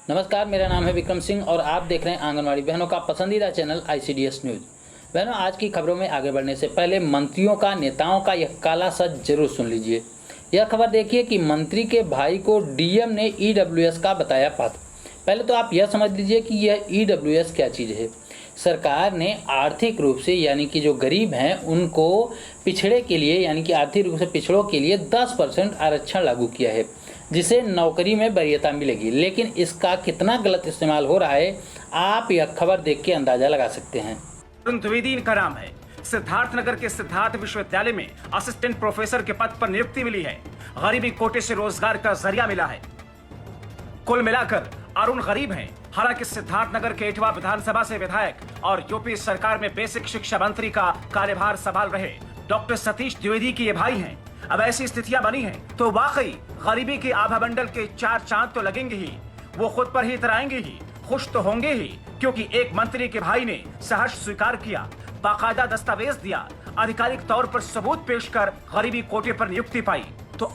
नमस्कार, मेरा नाम है विक्रम सिंह और आप देख रहे हैं आंगनवाड़ी बहनों का पसंदीदा चैनल आईसीडीएस न्यूज़। बहनों, आज की खबरों में आगे बढ़ने से पहले मंत्रियों का, नेताओं का यह काला सच जरूर सुन लीजिए। यह खबर देखिए कि मंत्री के भाई को डीएम ने ईडब्ल्यूएस का बताया पात्र। पहले तो आप यह समझ लीजिए कि यह ईडब्ल्यूएस क्या चीज़ है। सरकार ने आर्थिक रूप से यानी कि जो गरीब हैं उनको पिछड़े के लिए यानी कि आर्थिक रूप से पिछड़ों के लिए 10% आरक्षण लागू किया है, जिसे नौकरी में वरीयता मिलेगी। लेकिन इसका कितना गलत इस्तेमाल हो रहा है, आप यह खबर देख के अंदाजा लगा सकते हैं। अरुण द्विवेदी इनका नाम है। सिद्धार्थनगर के सिद्धार्थ विश्वविद्यालय में असिस्टेंट प्रोफेसर के पद पर नियुक्ति मिली है। गरीबी कोटे से रोजगार का जरिया मिला है। कुल मिलाकर अरुण गरीब हैं। हालांकि सिद्धार्थनगर के इटवा विधानसभा से विधायक और यूपी सरकार में बेसिक शिक्षा मंत्री का कार्यभार संभाल रहे डॉक्टर सतीश द्विवेदी के ये भाई हैं। अब ऐसी स्थितियां बनी हैं तो वाकई गरीबी के आभामंडल के 4 चांद तो लगेंगे ही, वो खुद पर ही इतराएंगे ही, खुश तो होंगे ही, क्योंकि एक मंत्री के भाई ने सहर्ष स्वीकार किया, बाकायदा दस्तावेज दिया, आधिकारिक तौर पर सबूत पेश कर गरीबी कोटे पर नियुक्ति पाई। तो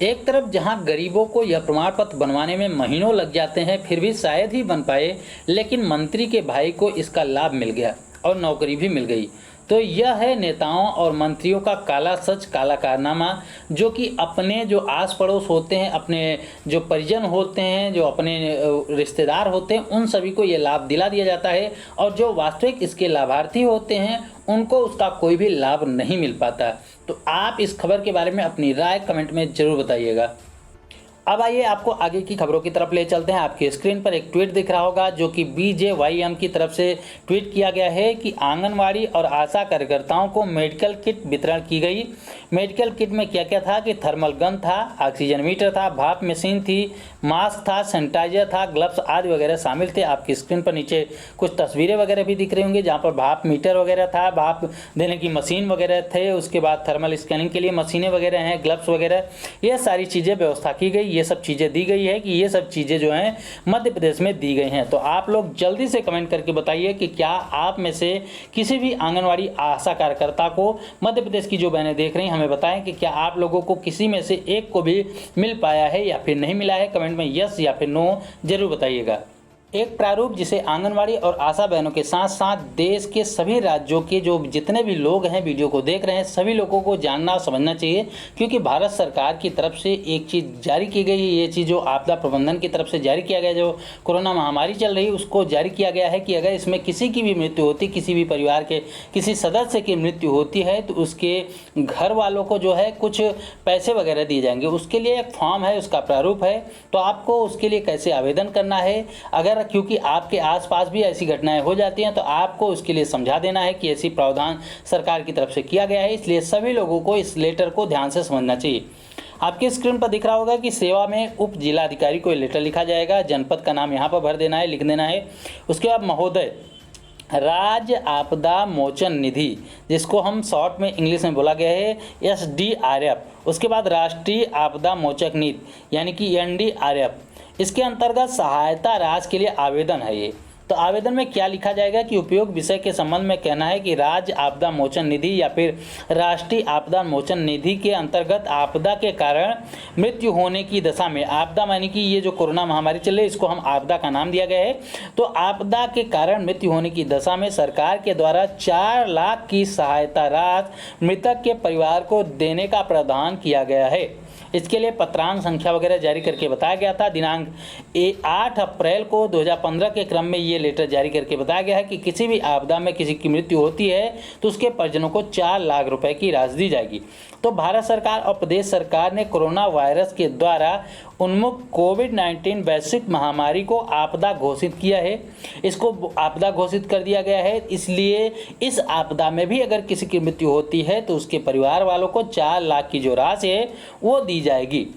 एक तरफ जहां गरीबों को यह प्रमाण पत्र बनवाने में महीनों लग जाते हैं, फिर भी शायद ही बन पाए, लेकिन मंत्री के भाई को इसका लाभ मिल गया और नौकरी भी मिल गई। तो यह है नेताओं और मंत्रियों का काला सच, काला कारनामा, जो कि अपने जो आस पड़ोस होते हैं, अपने जो परिजन होते हैं, जो अपने रिश्तेदार होते हैं, उन सभी को ये लाभ दिला दिया जाता है और जो वास्तविक इसके लाभार्थी होते हैं उनको उसका कोई भी लाभ नहीं मिल पाता। तो आप इस खबर के बारे में अपनी राय कमेंट में ज़रूर बताइएगा। अब आइए आपको आगे की खबरों की तरफ ले चलते हैं। आपकी स्क्रीन पर एक ट्वीट दिख रहा होगा जो कि BJYM की तरफ से ट्वीट किया गया है कि आंगनवाड़ी और आशा कार्यकर्ताओं को मेडिकल किट वितरण की गई। मेडिकल किट में क्या क्या था कि थर्मल गन था, ऑक्सीजन मीटर था, भाप मशीन थी, मास्क था, सैनिटाइजर था, ग्लव्स आदि वगैरह शामिल थे। आपकी स्क्रीन पर नीचे कुछ तस्वीरें वगैरह भी दिख रही होंगी जहाँ पर भाप मीटर वगैरह था, भाप देने की मशीन वगैरह थे, उसके बाद थर्मल स्कैनिंग के लिए मशीनें वगैरह हैं, ग्लव्स वगैरह, ये सारी चीज़ें व्यवस्था की गई। ये सब चीज़ें दी गई है कि ये सब चीज़ें जो हैं मध्य प्रदेश में दी गई हैं। तो आप लोग जल्दी से कमेंट करके बताइए कि क्या आप में से किसी भी आंगनवाड़ी आशा कार्यकर्ता को मध्य प्रदेश की जो बहनें देख रही हैं, हमें बताएं कि क्या आप लोगों को किसी में से एक को भी मिल पाया है या फिर नहीं मिला है। कमेंट में यस या फिर नो जरूर बताइएगा। एक प्रारूप जिसे आंगनवाड़ी और आशा बहनों के साथ साथ देश के सभी राज्यों के जो जितने भी लोग हैं वीडियो को देख रहे हैं, सभी लोगों को जानना समझना चाहिए, क्योंकि भारत सरकार की तरफ से एक चीज़ जारी की गई है। ये चीज़ जो आपदा प्रबंधन की तरफ से जारी किया गया, जो कोरोना महामारी चल रही है उसको जारी किया गया है कि अगर इसमें किसी की भी मृत्यु होती, किसी भी परिवार के किसी सदस्य की मृत्यु होती है तो उसके घर वालों को जो है कुछ पैसे वगैरह दिए जाएंगे। उसके लिए एक फॉर्म है, उसका प्रारूप है, तो आपको उसके लिए कैसे आवेदन करना है, अगर क्योंकि आपके आसपास भी ऐसी घटनाएं हो जाती हैं तो आपको उसके लिए समझा देना है कि ऐसी प्रावधान सरकार की तरफ से किया गया है। इसलिए सभी लोगों को इस लेटर को ध्यान से समझना चाहिए। आपके स्क्रीन पर दिख रहा होगा कि सेवा में उप जिलाधिकारी को लेटर लिखा जाएगा, जनपद का नाम यहाँ पर भर देना है, लिख देना है। उसके बाद महोदय राज्य आपदा मोचन निधि, जिसको हम शॉर्ट में इंग्लिश में बोला गया है SDRF, उसके बाद राष्ट्रीय आपदा मोचक नीति यानी कि NDRF, इसके अंतर्गत सहायता राशि के लिए आवेदन है ये। तो आवेदन में क्या लिखा जाएगा कि उपयोग विषय के संबंध में कहना है कि राज्य आपदा मोचन निधि या फिर राष्ट्रीय आपदा मोचन निधि के अंतर्गत आपदा के कारण मृत्यु होने की दशा में, आपदा मानी कि ये जो कोरोना महामारी चल रही है इसको हम आपदा का नाम दिया गया है, तो आपदा के कारण मृत्यु होने की दशा में सरकार के द्वारा 4 लाख की सहायता राशि मृतक के परिवार को देने का प्रावधान किया गया है। इसके लिए पत्रांक संख्या वगैरह जारी करके बताया गया था। दिनांक 8 अप्रैल को 2015 के क्रम में ये लेटर जारी करके बताया गया है कि किसी भी आपदा में किसी की मृत्यु होती है तो उसके परिजनों को 4 लाख रुपए की राशि दी जाएगी। तो भारत सरकार और प्रदेश सरकार ने कोरोना वायरस के द्वारा उन्मुख कोविड-19 वैश्विक महामारी को आपदा घोषित किया है। इसको आपदा घोषित कर दिया गया है, इसलिए इस आपदा में भी अगर किसी की मृत्यु होती है तो उसके परिवार वालों को 4 लाख की जो राशि है वो दी जाएगी।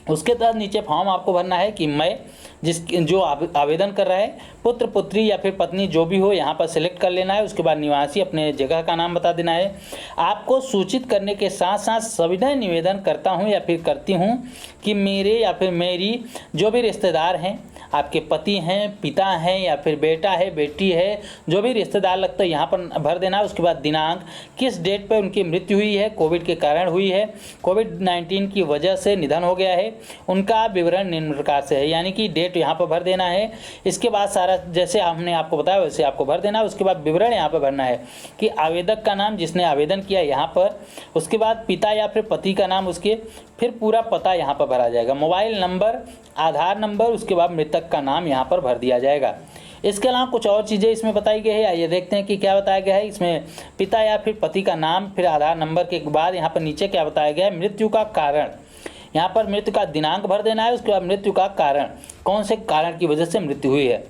उसके तहत नीचे फॉर्म आपको भरना है कि मैं जो आवेदन कर रहा है पुत्र पुत्री या फिर पत्नी जो भी हो, यहाँ पर सिलेक्ट कर लेना है। उसके बाद निवासी अपने जगह का नाम बता देना है। आपको सूचित करने के साथ साथ सविनय निवेदन करता हूँ या फिर करती हूँ कि मेरे या फिर मेरी जो भी रिश्तेदार हैं आपके पति हैं, पिता हैं या फिर बेटा है, बेटी है, जो भी रिश्तेदार लगता है यहाँ पर भर देना है। उसके बाद दिनांक, किस डेट पर उनकी मृत्यु हुई है, कोविड के कारण हुई है, कोविड-19 की वजह से निधन हो गया है, उनका विवरण निम्न प्रकार से है, यानी कि डेट यहाँ पर भर देना है। इसके बाद सारा जैसे हमने आपको बताया वैसे आपको भर देना है। उसके बाद विवरण यहाँ पर भरना है कि आवेदक का नाम, जिसने आवेदन किया यहाँ पर, उसके बाद पिता या फिर पति का नाम, उसके फिर पूरा पता यहाँ पर भरा जाएगा, मोबाइल नंबर, आधार नंबर, उसके बाद मृतक का नाम यहाँ पर भर दिया जाएगा। इसके अलावा कुछ और चीज़ें इसमें बताई गई है, आइए देखते हैं कि क्या बताया गया है। इसमें पिता या फिर पति का नाम, फिर आधार नंबर के बाद यहाँ पर नीचे क्या बताया गया है, मृत्यु का कारण, यहाँ पर मृत्यु का दिनांक भर देना है। उसके बाद मृत्यु का कारण, कौन से कारण की वजह से मृत्यु हुई है।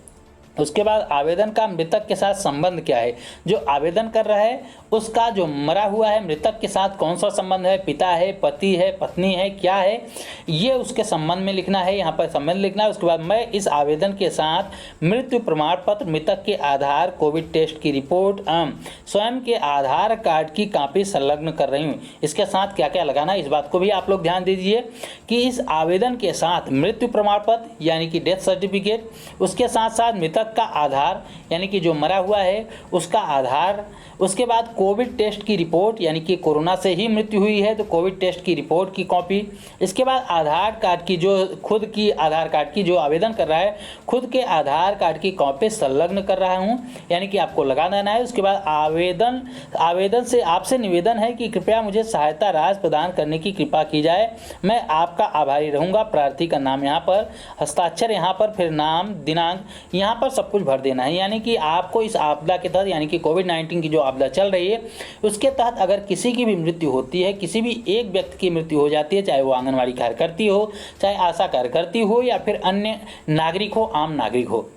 उसके बाद आवेदन का मृतक के साथ संबंध क्या है, जो आवेदन कर रहा है उसका जो मरा हुआ है मृतक के साथ कौन सा संबंध है, पिता है, पति है, पत्नी है, क्या है, ये उसके संबंध में लिखना है, यहाँ पर संबंध लिखना है। उसके बाद मैं इस आवेदन के साथ मृत्यु प्रमाण पत्र, मृतक के आधार, कोविड टेस्ट की रिपोर्ट, स्वयं के आधार कार्ड की कॉपी संलग्न कर रही हूँ। इसके साथ क्या क्या लगाना है, इस बात को भी आप लोग ध्यान दीजिए कि इस आवेदन के साथ मृत्यु प्रमाण पत्र यानी कि डेथ सर्टिफिकेट, उसके साथ साथ मृतक का आधार यानी कि जो मरा हुआ है उसका आधार, उसके बाद कोविड टेस्ट की रिपोर्ट यानी कि कोरोना से ही मृत्यु हुई है तो कोविड टेस्ट की रिपोर्ट की कॉपी, इसके बाद आधार कार्ड की, जो खुद की आधार कार्ड की, जो आवेदन कर रहा है खुद के आधार कार्ड की कॉपी संलग्न कर रहा हूं यानी कि आपको लगा देना है। उसके बाद आवेदन से आपसे निवेदन है कि कृपया मुझे सहायता राशि प्रदान करने की कृपा की जाए, मैं आपका आभारी रहूँगा। प्रार्थी का नाम यहाँ पर, हस्ताक्षर यहाँ पर, फिर नाम, दिनांक, यहाँ पर सब कुछ भर देना है। यानी कि आपको इस आपदा के तहत यानी कि कोविड-19 की जो आपदा चल रही है उसके तहत अगर किसी की भी मृत्यु होती है, किसी भी एक व्यक्ति की मृत्यु हो जाती है, चाहे वो आंगनवाड़ी कार्यकर्ती हो, चाहे आशा कार्यकर्ती हो या फिर अन्य नागरिक हो, आम नागरिक हो,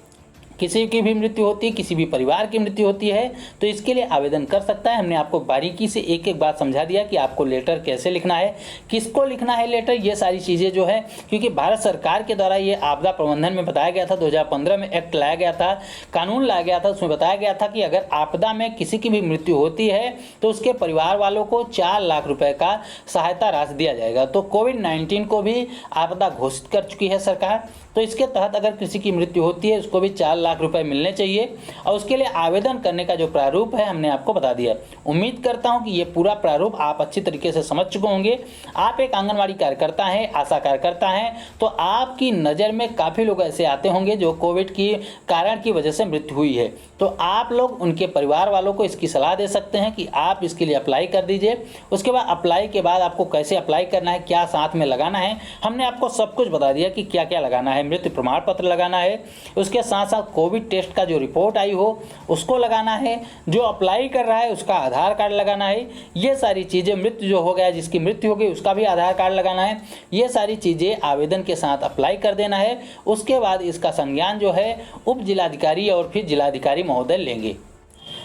किसी की भी मृत्यु होती है, किसी भी परिवार की मृत्यु होती है तो इसके लिए आवेदन कर सकता है। हमने आपको बारीकी से एक एक बात समझा दिया कि आपको लेटर कैसे लिखना है, किसको लिखना है लेटर, ये सारी चीज़ें जो है, क्योंकि भारत सरकार के द्वारा ये आपदा प्रबंधन में बताया गया था, 2015 में एक्ट लाया गया था, कानून लाया गया था, उसमें बताया गया था कि अगर आपदा में किसी की भी मृत्यु होती है तो उसके परिवार वालों को 4 लाख रुपए का सहायता राशि दिया जाएगा। तो कोविड-19 को भी आपदा घोषित कर चुकी है सरकार, तो इसके तहत अगर किसी की मृत्यु होती है उसको भी 4 लाख रुपए मिलने चाहिए और उसके लिए आवेदन करने का जो प्रारूप है हमने आपको बता दिया। उम्मीद करता हूं कि ये पूरा प्रारूप आप अच्छी तरीके से समझ चुके होंगे। आप एक आंगनवाड़ी कार्यकर्ता हैं, आशा कार्यकर्ता हैं, तो आपकी नज़र में काफ़ी लोग ऐसे आते होंगे जो कोविड की कारण की वजह से मृत्यु हुई है, तो आप लोग उनके परिवार वालों को इसकी सलाह दे सकते हैं कि आप इसके लिए अप्लाई कर दीजिए। उसके बाद अप्लाई के बाद आपको कैसे अप्लाई करना है, क्या साथ में लगाना है, हमने आपको सब कुछ बता दिया कि क्या क्या लगाना है। मृत्यु प्रमाण पत्र लगाना है, उसके साथ साथ कोविड टेस्ट का जो रिपोर्ट आई हो उसको लगाना है, जो अप्लाई कर रहा है उसका आधार कार्ड लगाना है, ये सारी चीज़ें, मृत्यु जो हो गया जिसकी मृत्यु हो गई उसका भी आधार कार्ड लगाना है, ये सारी चीज़ें आवेदन के साथ अप्लाई कर देना है। उसके बाद इसका संज्ञान जो है उप जिलाधिकारी और फिर जिलाधिकारी महोदय लेंगे।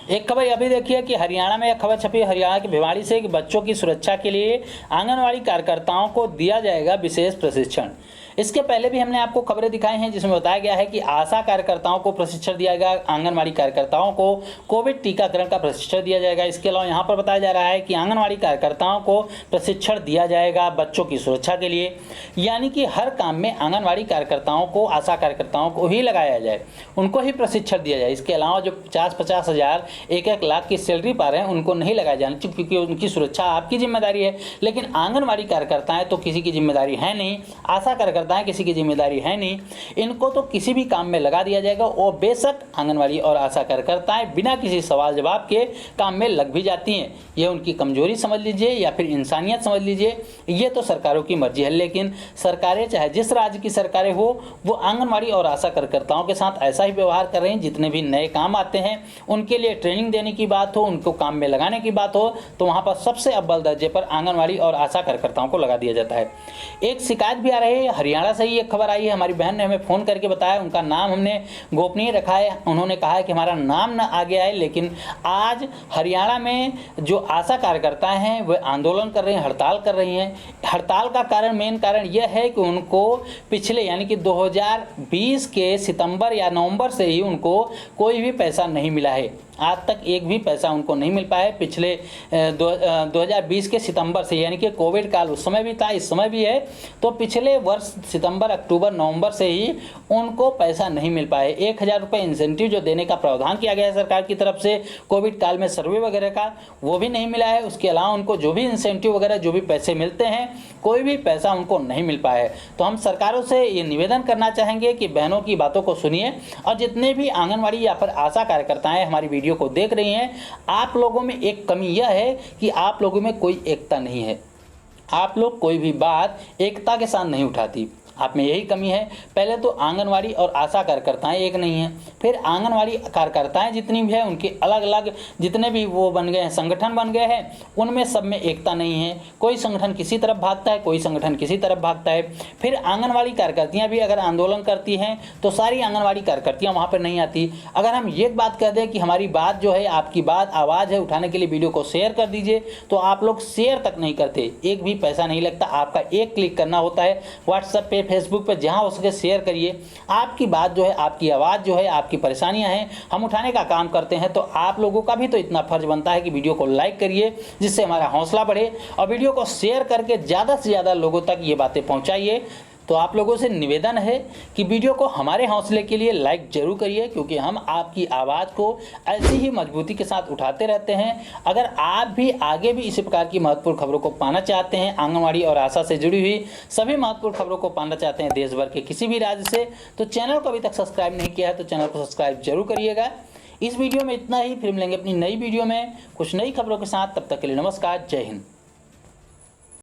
एक खबर अभी देखिए कि हरियाणा में एक खबर छपी है हरियाणा के भिवाड़ी से कि बच्चों की सुरक्षा के लिए आंगनवाड़ी कार्यकर्ताओं को दिया जाएगा विशेष प्रशिक्षण। इसके पहले भी हमने आपको खबरें दिखाई हैं जिसमें बताया गया है कि आशा कार्यकर्ताओं को प्रशिक्षण दिया जाएगा, आंगनवाड़ी कार्यकर्ताओं को कोविड टीकाकरण का प्रशिक्षण दिया जाएगा। इसके अलावा यहाँ पर बताया जा रहा है कि आंगनवाड़ी कार्यकर्ताओं को प्रशिक्षण दिया जाएगा बच्चों की सुरक्षा के लिए, यानी कि हर काम में आंगनवाड़ी कार्यकर्ताओं को, आशा कार्यकर्ताओं को ही लगाया जाए, उनको ही प्रशिक्षण दिया जाए। इसके अलावा जो 50-50 हज़ार 1-1 लाख की सैलरी पा रहे हैं उनको नहीं लगाया जाना चाहिए, क्योंकि उनकी सुरक्षा आपकी जिम्मेदारी है। लेकिन आंगनवाड़ी कार्यकर्ता है तो किसी की जिम्मेदारी है नहीं, आशा कार्यकर्ता है किसी की जिम्मेदारी है नहीं, इनको तो किसी भी काम में लगा दिया जाएगा। और बेशक आंगनवाड़ी और आशा कार्यकर्ताएं बिना किसी सवाल जवाब के काम में लग भी जाती हैं, ये उनकी कमजोरी समझ लीजिए या फिर इंसानियत समझ लीजिए, ये तो सरकारों की मर्जी है। लेकिन सरकारें चाहे जिस राज्य की सरकारें हो वो आंगनवाड़ी और आशा कार्यकर्ताओं के साथ ऐसा ही व्यवहार कर रहे हैं। जितने भी नए काम आते हैं उनके लिए ट्रेनिंग देने की बात हो, उनको काम में लगाने की बात हो, तो वहाँ पर सबसे अव्वल दर्जे पर आंगनवाड़ी और आशा कार्यकर्ताओं को लगा दिया जाता है। एक शिकायत भी आ रही है, हरियाणा से ही एक खबर आई है, हमारी बहन ने हमें फ़ोन करके बताया, उनका नाम हमने गोपनीय रखा है, उन्होंने कहा है कि हमारा नाम न आ गया है, लेकिन आज हरियाणा में जो आशा कार्यकर्ता हैं वे आंदोलन कर रहे हैं, हड़ताल कर रही हैं। हड़ताल का कारण, मेन कारण यह है कि उनको पिछले यानी कि 2020 के सितंबर या नवंबर से ही उनको कोई भी पैसा नहीं मिला है, आज तक एक भी पैसा उनको नहीं मिल पाया है। पिछले 2020 के सितंबर से, यानी कि कोविड काल उस समय भी था, इस समय भी है, तो पिछले वर्ष सितंबर, अक्टूबर, नवंबर से ही उनको पैसा नहीं मिल पाए। 1000 रुपये इंसेंटिव जो देने का प्रावधान किया गया है सरकार की तरफ से कोविड काल में सर्वे वगैरह का, वो भी नहीं मिला है। उसके अलावा उनको जो भी इंसेंटिव वगैरह जो भी पैसे मिलते हैं, कोई भी पैसा उनको नहीं मिल पाया है। तो हम सरकारों से ये निवेदन करना चाहेंगे कि बहनों की बातों को सुनिए, और जितने भी आंगनवाड़ी या फिर आशा कार्यकर्ताएं हमारी वीडियो को देख रही हैं, आप लोगों में एक कमी यह है कि आप लोगों में कोई एकता नहीं है। आप लोग कोई भी बात एकता के साथ नहीं उठाती, आप में यही कमी है। पहले तो आंगनवाड़ी और आशा कार्यकर्ताएं एक नहीं हैं, फिर आंगनवाड़ी कार्यकर्ताएं जितनी भी है उनके अलग अलग जितने भी वो बन गए हैं, संगठन बन गए हैं, उनमें सब में एकता नहीं है। कोई संगठन किसी तरफ भागता है, कोई संगठन किसी तरफ भागता है। फिर आंगनवाड़ी कार्यकर्तियाँ भी अगर आंदोलन करती हैं तो सारी आंगनवाड़ी कार्यकर्तियाँ वहाँ पर नहीं आती। अगर हम ये बात कह दें कि हमारी बात जो है, आपकी बात आवाज़ है, उठाने के लिए वीडियो को शेयर कर दीजिए, तो आप लोग शेयर तक नहीं करते, एक भी पैसा नहीं लगता। आपका एक क्लिक करना होता है, व्हाट्सएप पे, फेसबुक पे, जहां हो सके शेयर करिए। आपकी बात जो है, आपकी आवाज़ जो है, आपकी परेशानियां हैं, हम उठाने का काम करते हैं। तो आप लोगों का भी तो इतना फर्ज बनता है कि वीडियो को लाइक करिए, जिससे हमारा हौसला बढ़े, और वीडियो को शेयर करके ज़्यादा से ज़्यादा लोगों तक ये बातें पहुँचाइए। तो आप लोगों से निवेदन है कि वीडियो को हमारे हौसले के लिए लाइक जरूर करिए, क्योंकि हम आपकी आवाज़ को ऐसी ही मजबूती के साथ उठाते रहते हैं। अगर आप भी आगे भी इसी प्रकार की महत्वपूर्ण खबरों को पाना चाहते हैं, आंगनवाड़ी और आशा से जुड़ी हुई सभी महत्वपूर्ण खबरों को पाना चाहते हैं देश भर के किसी भी राज्य से, तो चैनल को अभी तक सब्सक्राइब नहीं किया है तो चैनल को सब्सक्राइब जरूर करिएगा। इस वीडियो में इतना ही, फिर मिलेंगे अपनी नई वीडियो में कुछ नई खबरों के साथ। तब तक के लिए नमस्कार, जय हिंद।